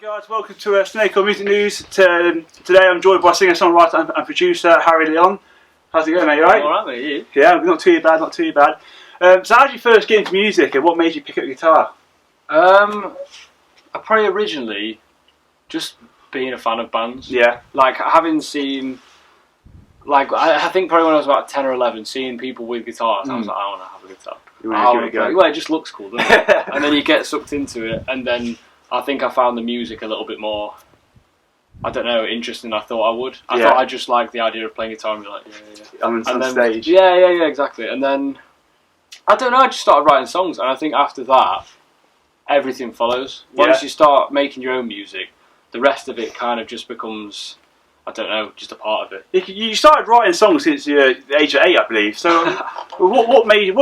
Guys, welcome to Snake Oil Music News. Today I'm joined by singer, songwriter and producer Harry Lyon. How's it going, mate? You alright? Alright, mate, you? Yeah, not too bad, not too bad. So how did you first get into music and what made you pick up the guitar? I probably originally just being a fan of bands. Yeah. Like, having seen, like, I think probably when I was about 10 or 11, seeing people with guitars, I was like, I want to have a guitar. You want to give it a go? Well, it just looks cool, doesn't it? And then you get sucked into it, and then I think I found the music a little bit more, I don't know, interesting than I thought I would. I thought I just liked the idea of playing guitar and be like, yeah. I'm on stage. Yeah, exactly. And then, I don't know, I just started writing songs, and I think after that, everything follows. Once you start making your own music, the rest of it kind of just becomes, I don't know, just a part of it. You started writing songs since the age of 8, I believe. So, what made you?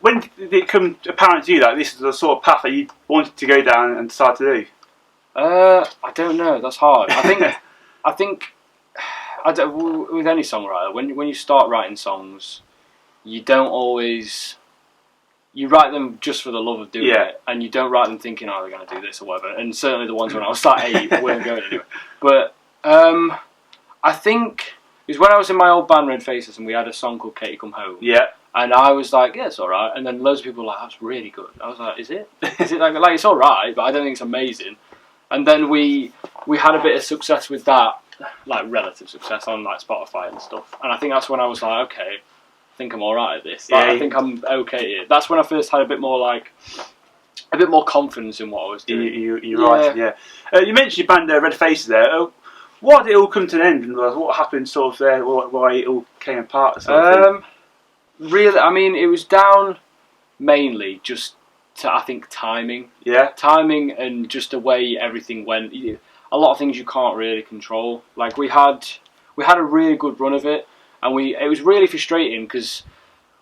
When did it come apparent to you that this is the sort of path that you wanted to go down and decide to do? I don't know. That's hard. I think, with any songwriter, when you start writing songs, you don't always. You write them just for the love of doing it, and you don't write them thinking, oh, they're going to do this or whatever. And certainly the ones when I was like 8 weren't going anywhere. But I think it was when I was in my old band RedFaces and we had a song called Katie Come Home. Yeah. And I was like, yeah, it's alright. And then loads of people were like, that's really good. I was like, is it? Is it like it's alright, but I don't think it's amazing. And then we had a bit of success with that, like relative success on like Spotify and stuff. And I think that's when I was like, okay, I think I'm alright at this. Like, I think I'm okay here. That's when I first had a bit more confidence in what I was doing. You're right, yeah. You mentioned your band Red Faces there. Why did it all come to an end? And what happened sort of there? Why it all came apart? Sort of really, I mean, it was down mainly just to, I think, timing. Yeah. Timing and just the way everything went. A lot of things you can't really control. Like we had a really good run of it, and it was really frustrating because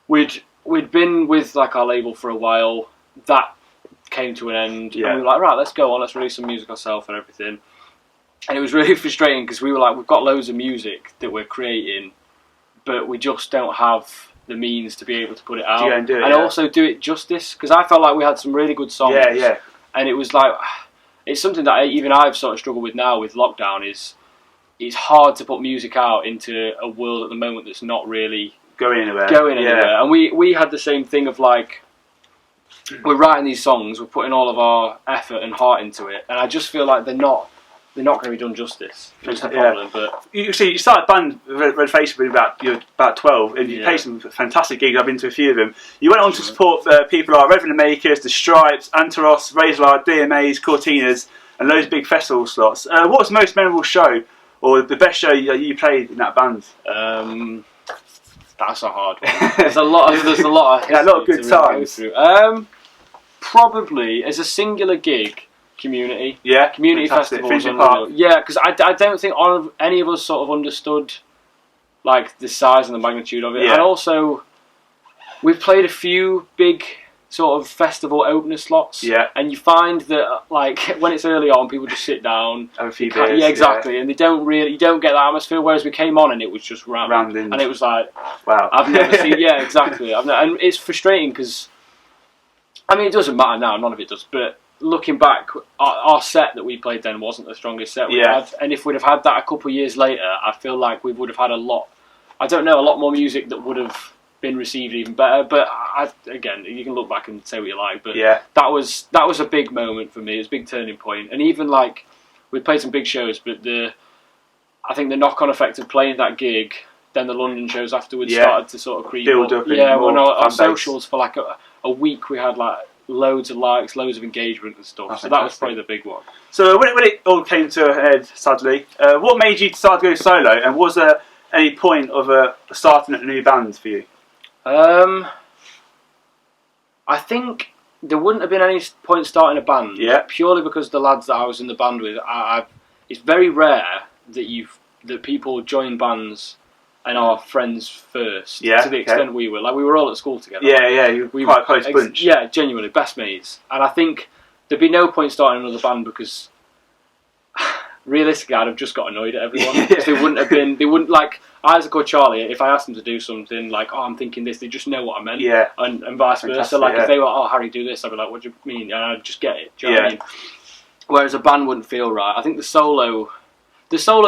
we'd been with like our label for a while. That came to an end, and we were like, right, let's go on, let's release some music ourselves and everything. And it was really frustrating because we were like, we've got loads of music that we're creating, but we just don't have the means to be able to put it out and also do it justice. Because I felt like we had some really good songs. Yeah. And it was like, it's something that even I've sort of struggled with now with lockdown. It's hard to put music out into a world at the moment that's not really going anywhere. And we had the same thing of like, we're writing these songs, we're putting all of our effort and heart into it, and I just feel like they're not going to be done justice. That's the problem. But you started band Red Faces when you were about 12, and you played some fantastic gigs. I've been to a few of them. You went on to support people like Reverend Makers, The Stripes, Antaros, Razorlight, DMAs, Cortinas, and loads of big festival slots. What was the most memorable show, or the best show that you played in that band? That's a hard one. There's a lot of good times. Probably as a singular gig. Community fantastic. festivals. Yeah, because I don't think any of us sort of understood like the size and the magnitude of it. And also, we've played a few big sort of festival opener slots. Yeah, and you find that like when it's early on, people just sit down, have a few beers. Yeah, exactly, and you don't get that atmosphere. Whereas we came on and it was just rammed, and it was like, wow, I've never seen. Yeah, exactly. And it's frustrating because, I mean, it doesn't matter now. None of it does, but. Looking back, our set that we played then wasn't the strongest set we had, and if we'd have had that a couple of years later, I feel like we would have had a lot more music that would have been received even better. But again, you can look back and say what you like, but that was a big moment for me. It was a big turning point, and even like we played some big shows, but I think the knock-on effect of playing that gig, then the London shows afterwards started to sort of creep build up. When our socials for like a week, we had like loads of likes, loads of engagement and stuff. So that was probably the big one. So when it all came to a head, sadly, what made you decide to go solo? And was there any point of starting a new band for you? I think there wouldn't have been any point starting a band. Purely because the lads that I was in the band with, it's very rare that people join bands and our friends first, to the extent we were. Like, we were all at school together. You were quite a close bunch. Yeah, genuinely, best mates. And I think there'd be no point starting another band because, realistically, I'd have just got annoyed at everyone. Because they wouldn't, like, Isaac or Charlie, if I asked them to do something, like, oh, I'm thinking this, they just know what I meant. And vice versa. Like, if they were, oh, Harry, do this, I'd be like, what do you mean? And I'd just get it. Do you know what I mean? whereas a band wouldn't feel right. I think the solo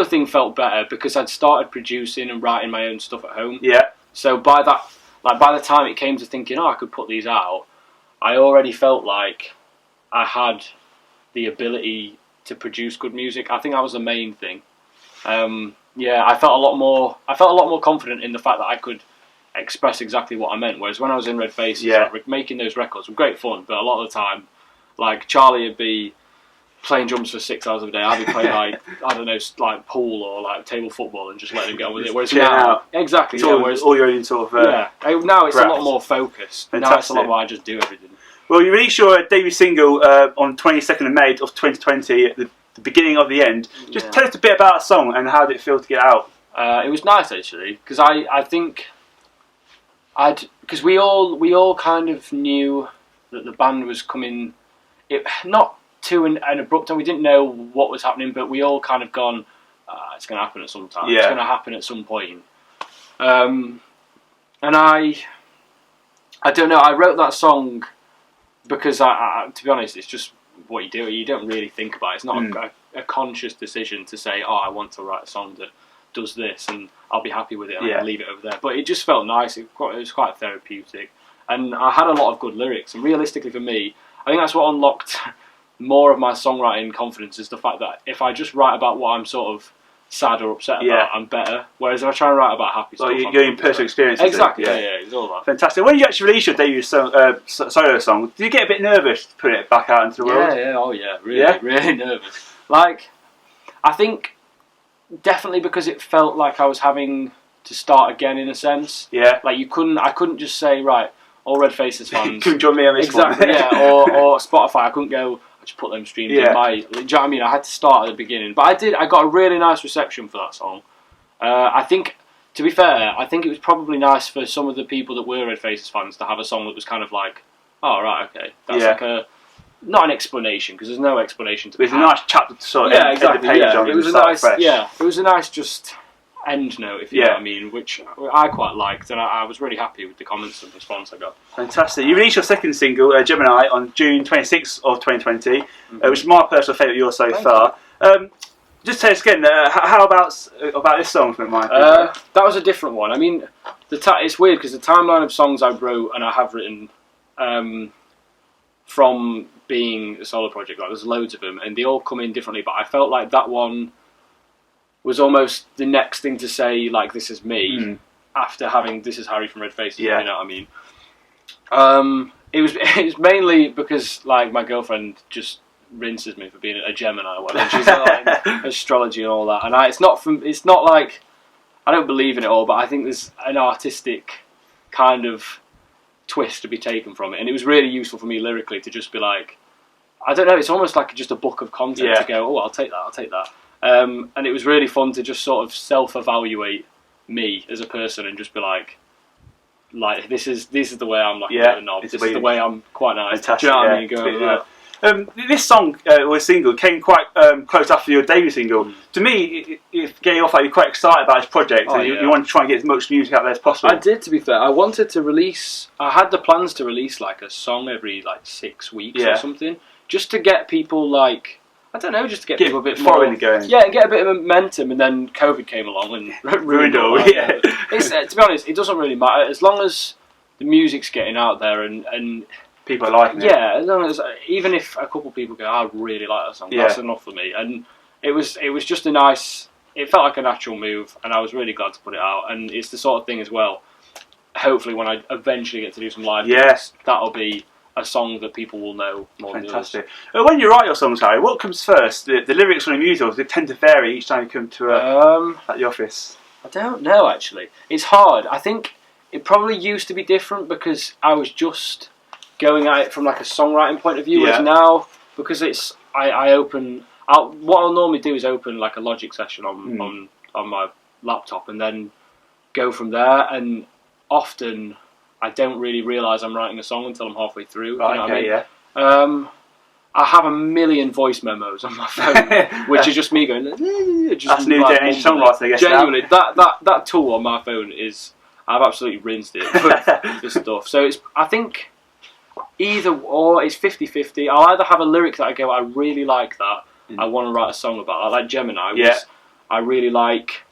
thing felt better because I'd started producing and writing my own stuff at home. Yeah. So by the time it came to thinking, I could put these out, I already felt like I had the ability to produce good music. I think that was the main thing. I felt a lot more confident in the fact that I could express exactly what I meant. Whereas when I was in RedFaces, like, making those records were great fun, but a lot of the time, like, Charlie would be playing drums for 6 hours a day. I'd be playing like, I don't know, like pool or like table football and just letting him get on with it. Whereas now, exactly, it's all your own sort of now it's a lot more focused. Fantastic. Now it's a lot more I just do everything. Well, you released your debut single on 22nd of May of 2020 at the beginning of the end. Just tell us a bit about the song and how did it feel to get out? It was nice actually, because I think because we all kind of knew that the band was coming. Not to an abrupt, and we didn't know what was happening, but we all kind of gone, it's going to happen at some time. It's going to happen at some point. And I don't know. I wrote that song because to be honest, it's just what you do. You don't really think about it. It's not a conscious decision to say, I want to write a song that does this, and I'll be happy with it, and I can leave it over there. But it just felt nice. It was quite therapeutic, and I had a lot of good lyrics. And realistically, for me, I think that's what unlocked more of my songwriting confidence, is the fact that if I just write about what I'm sort of sad or upset about, I'm better. Whereas if I try and write about happy stuff, you're in personal experience. Exactly. Yeah, it's all that. Fantastic. When you actually released your debut solo song, did you get a bit nervous to put it back out into the world? Really nervous. Like, I think definitely because it felt like I was having to start again in a sense. Yeah. Like I couldn't just say, right, all RedFaces fans. Couldn't join me on this one. or Spotify. I couldn't go, I just put them streams in my. Do you know what I mean? I had to start at the beginning, but I got a really nice reception for that song. I think, to be fair, I think it was probably nice for some of the people that were RedFaces fans to have a song that was kind of like, oh right, okay, that's like a. Not an explanation, because there's no explanation to be had. It's a nice chapter to sort of end the page on. It was a nice, it was a nice just end note, if you know what I mean, which I quite liked, and I was really happy with the comments and response I got. Fantastic. You released your second single, Gemini, on June 26th of 2020, which is my personal favourite of yours so far. Just tell us again, how about this song, if you don't mind? That was a different one. I mean, it's weird, because the timeline of songs I wrote and I have written from being a solo project, like there's loads of them, and they all come in differently, but I felt like that one was almost the next thing to say, like, this is me, after having This Is Harry from RedFaces, you know what I mean? It was mainly because, like, my girlfriend just rinses me for being a Gemini or whatever. She's like astrology and all that, and it's not like, I don't believe in it all, but I think there's an artistic kind of twist to be taken from it, and it was really useful for me lyrically to just be like, I don't know, it's almost like just a book of content to go, I'll take that. And it was really fun to just sort of self-evaluate me as a person and just be like this is the way I'm like a knob. This is the way I'm quite nice. Do you know what I mean? Going with that. This song, or single, came quite close after your debut single. To me, it gave off like you're quite excited about this project, and you want to try and get as much music out there as possible. I did, to be fair. I wanted to release. I had the plans to release like a song every like 6 weeks or something, just to get people like. I don't know, just to get people a bit more going. Yeah, and get a bit of momentum, and then COVID came along and ruined it all. To be honest, it doesn't really matter as long as the music's getting out there and people are liking it. Yeah, as long as even if a couple of people go, I really like that song. That's enough for me. And it was just a nice. It felt like a natural move, and I was really glad to put it out. And it's the sort of thing as well. Hopefully, when I eventually get to do some live gigs, that'll be a song that people will know more than the others. Fantastic. When you write your songs, Harry, what comes first? The lyrics or the music, or does it tend to vary each time you come to at the office? I don't know, actually. It's hard. I think it probably used to be different because I was just going at it from like a songwriting point of view, whereas now, because it's what I'll normally do is open like a Logic session on my laptop and then go from there, and often I don't really realise I'm writing a song until I'm halfway through. You know what I mean? I have a million voice memos on my phone, which is just me going. That's new day and age songwriting, I guess. Genuinely, that tool on my phone is. I've absolutely rinsed it with the stuff. So I think either or. It's 50-50. I'll either have a lyric that I go, I really like that. I want to write a song about that. Like Gemini. I really like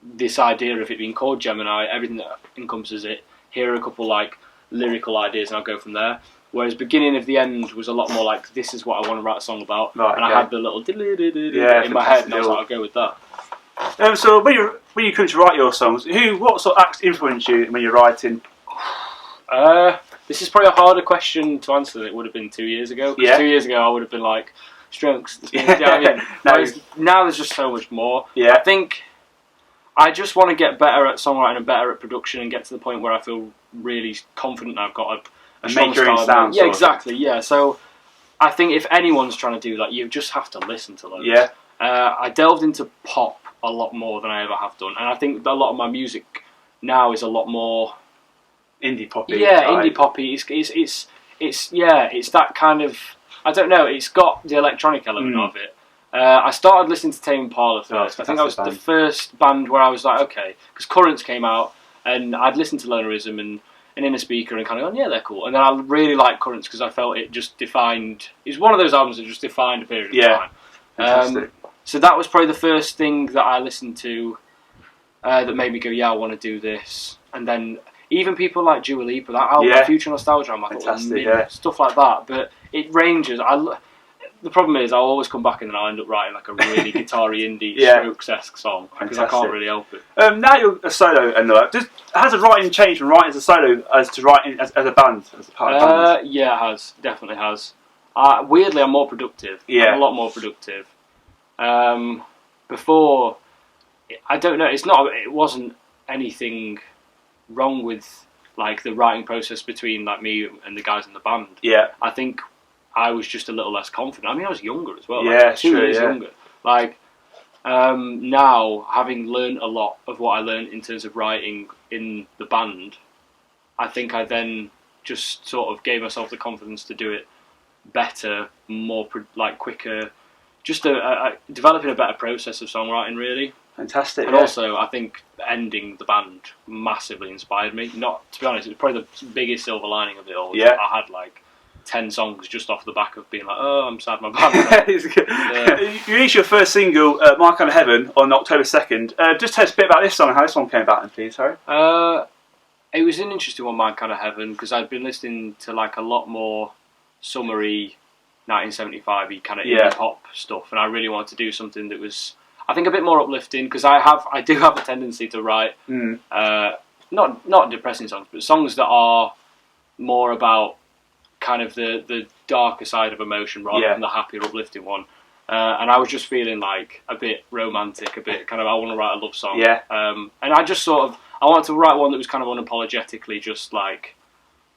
this idea of it being called Gemini. Everything that encompasses it. Here are a couple like lyrical ideas, and I'll go from there. Whereas beginning of the end was a lot more like, this is what I want to write a song about, and I had the little in my head, and I was like, I'll go with that. So when you come to write your songs, what sort of acts influence you when you're writing? This is probably a harder question to answer than it would have been 2 years ago. 'Cause 2 years ago I would have been like, Strokes. Now there's just so much more. I think I just want to get better at songwriting and better at production and get to the point where I feel really confident I've got a strong style. Yeah, exactly. Yeah, so I think if anyone's trying to do that, you just have to listen to those. Yeah. I delved into pop a lot more than I ever have done, and I think a lot of my music now is a lot more indie poppy. Yeah, indie poppy. It's that kind of, I don't know. It's got the electronic element of it. I started listening to Tame Impala first. I think that was the first band where I was like, okay, because Currents came out, and I'd listened to Lonerism and In a Speaker and kind of gone, yeah, they're cool. And then I really liked Currents because I felt it just defined. It's one of those albums that just defined a period of time. So that was probably the first thing that I listened to that made me go, yeah, I want to do this. And then even people like Dua Lipa, that album, Future Nostalgia, I thought, stuff like that. But it ranges. The problem is, I'll always come back and then I'll end up writing like a really guitar-y indie Strokes-esque song because I can't really help it. Now you're a solo, and has the writing changed from writing as a solo as to writing as a band, as a part of a band? Yeah, it has. Definitely has. Weirdly, I'm more productive. Yeah. I'm a lot more productive. Before, I don't know. It wasn't anything wrong with like the writing process between like me and the guys in the band. Yeah. I think I was just a little less confident. I mean, I was younger as well. Like 2 years younger. Like, now, having learned a lot of what I learned in terms of writing in the band, I think I then just sort of gave myself the confidence to do it better, more, quicker, just developing a better process of songwriting, really. Fantastic. And also, I think ending the band massively inspired me. Not, to be honest, it's probably the biggest silver lining of it all. Yeah. I had, 10 songs just off the back of being like, oh, I'm sad my band. You released your first single, My Kind of Heaven, on October 2nd. Just tell us a bit about this song and how this one came about, please, Harry. It was an interesting one, My Kind of Heaven, because I'd been listening to a lot more summery 1975-y kind of indie pop stuff, and I really wanted to do something that was, I think, a bit more uplifting, because I do have a tendency to write not depressing songs, but songs that are more about kind of the darker side of emotion rather than the happier, uplifting one. And I was just feeling a bit romantic, a bit kind of, I want to write a love song. Yeah. And I just I wanted to write one that was kind of unapologetically just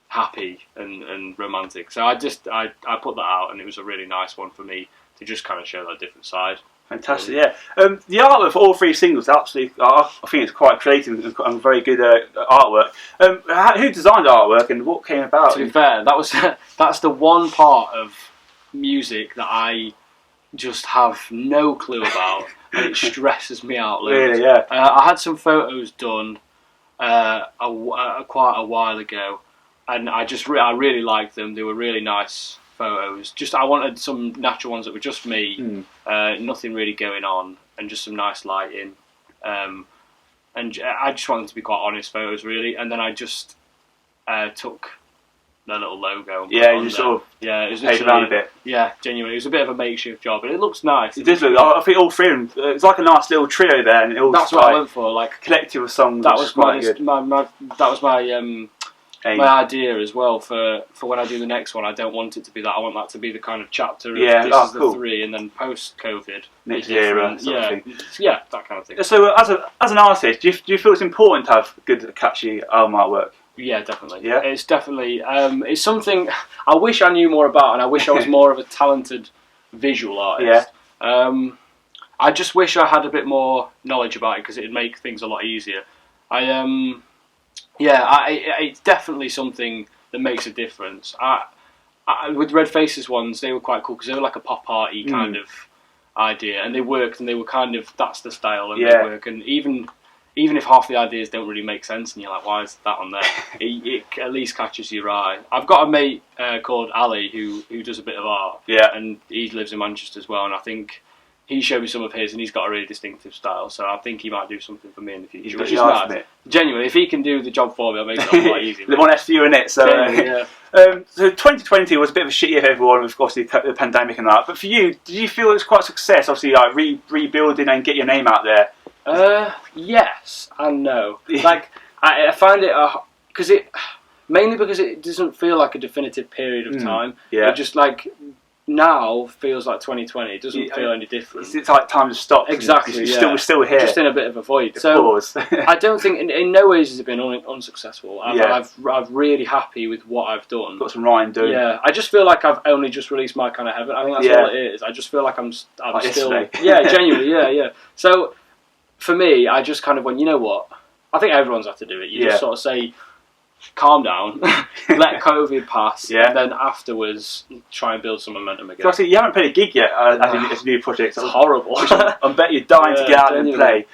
happy and romantic. So I put that out, and it was a really nice one for me to just kind of show that different side. Fantastic, yeah. The artwork for all three singles, absolutely, I think it's quite creative and very good artwork. Who designed the artwork and what came about? To be fair, that's the one part of music that I just have no clue about, and it stresses me out loads. Really, yeah. I had some photos done quite a while ago, and I really liked them. They were really nice photos. I wanted some natural ones that were just me, nothing really going on, and just some nice lighting. And I just wanted them to be quite honest photos, really. And then I just took the little logo. And you just sort of it was paid around a bit. Yeah, genuinely, it was a bit of a makeshift job, but it looks nice. It did look. I think all three of them. It's like a nice little trio there, and it all that's what I went for. Collective of songs. That was quite good. That was my idea as well for when I do the next one. I don't want it to be that. I want that to be the kind of chapter of this is the three, and then post-COVID next era sort of thing. Yeah, that kind of thing. So as an artist, do you feel it's important to have good, catchy album artwork? Yeah, definitely. Yeah, it's definitely it's something I wish I knew more about, and I wish I was more of a talented visual artist. Yeah. I just wish I had a bit more knowledge about it because it'd make things a lot easier. It's definitely something that makes a difference. With RedFaces ones, they were quite cool because they were like a pop arty kind of idea, and they worked, and they were kind of, that's the style, and they work. And even even if half the ideas don't really make sense and you're like, why is that on there? it at least catches your eye. I've got a mate called Ali who does a bit of art. Yeah. And he lives in Manchester as well, and I think he showed me some of his, and he's got a really distinctive style, so I think he might do something for me in the future, which is nice. Genuinely, if he can do the job for me, I'll make it a lot easier. The one less for you in it, so... yeah. So 2020 was a bit of a shit year for everyone, of course, the pandemic and that, but for you, did you feel it was quite a success, obviously, like rebuilding and get your name out there? Yes and no. Like, I find it mainly because it doesn't feel like a definitive period of time. Yeah. It just like now feels like 2020. It doesn't feel any different. It's like time to stop. Exactly. We're still here. Just in a bit of a void. So I don't think in no ways has it been unsuccessful. I'm really happy with what I've done. Got some writing done. Yeah. I just feel like I've only just released My Kind of Heaven. I think that's all it is. I just feel like I'm like still. Yeah. Genuinely. Yeah. So for me, I just kind of went, you know what? I think everyone's had to do it. You just sort of say, calm down, let COVID pass, and then afterwards try and build some momentum again. So you haven't played a gig yet as a new project. It's horrible. I bet you're dying to get out and play.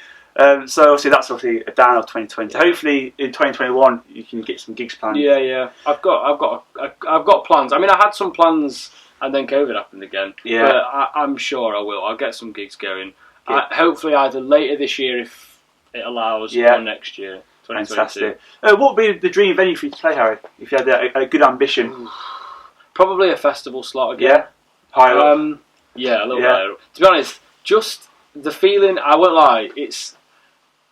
So obviously that's obviously a down of 2020. Hopefully in 2021 you can get some gigs planned. Yeah. I've got plans. I mean, I had some plans and then COVID happened again. Yeah. But I'm sure I will. I'll get some gigs going. Hopefully either later this year if it allows, or next year. Fantastic. What would be the dream venue for you to play, Harry? If you had a good ambition, probably a festival slot again. Yeah, higher up. Yeah, a little bit higher up. To be honest, just the feeling. I won't lie. It's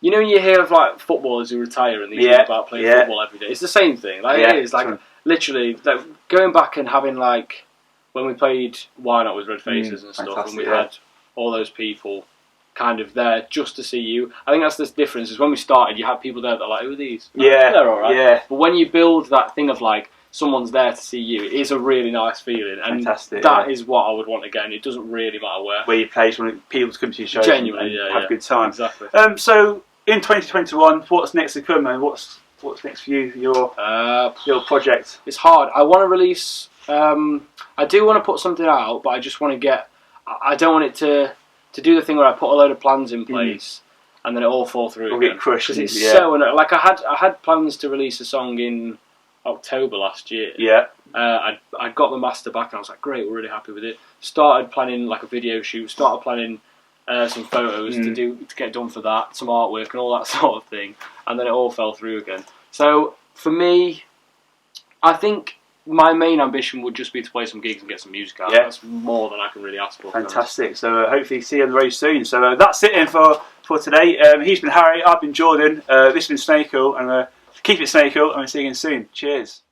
when you hear of like footballers who retire and they talk about playing football every day. It's the same thing. Like it is like literally like going back and having like when we played Why Not with RedFaces and stuff, and we had all those people kind of there just to see you. I think that's the difference. Is when we started, you had people there that are like, who are these? They're all right. Yeah. But when you build that thing of like someone's there to see you, it is a really nice feeling, and that is what I would want again. It doesn't really matter where you play. When people come to your shows, genuinely, and have a good time. Exactly. So in 2021, what's next to come, and what's next for you? Your project. It's hard. I want to release. I do want to put something out, but I just want to get. I don't want it to do the thing where I put a load of plans in place and then it all fall through. It'll get crushed. Because it's so like I had plans to release a song in October last year. Yeah. I got the master back and I was like, great, we're really happy with it. Started planning like a video shoot. Started planning some photos to get done for that, some artwork and all that sort of thing, and then it all fell through again. So for me, I think my main ambition would just be to play some gigs and get some music out. That's more than I can really ask for. Fantastic. So hopefully see you on the road soon. So that's it then for today. He's been Harry, I've been Jordan, this has been Snakehill, and keep it Snakehill, and we'll see you again soon. Cheers.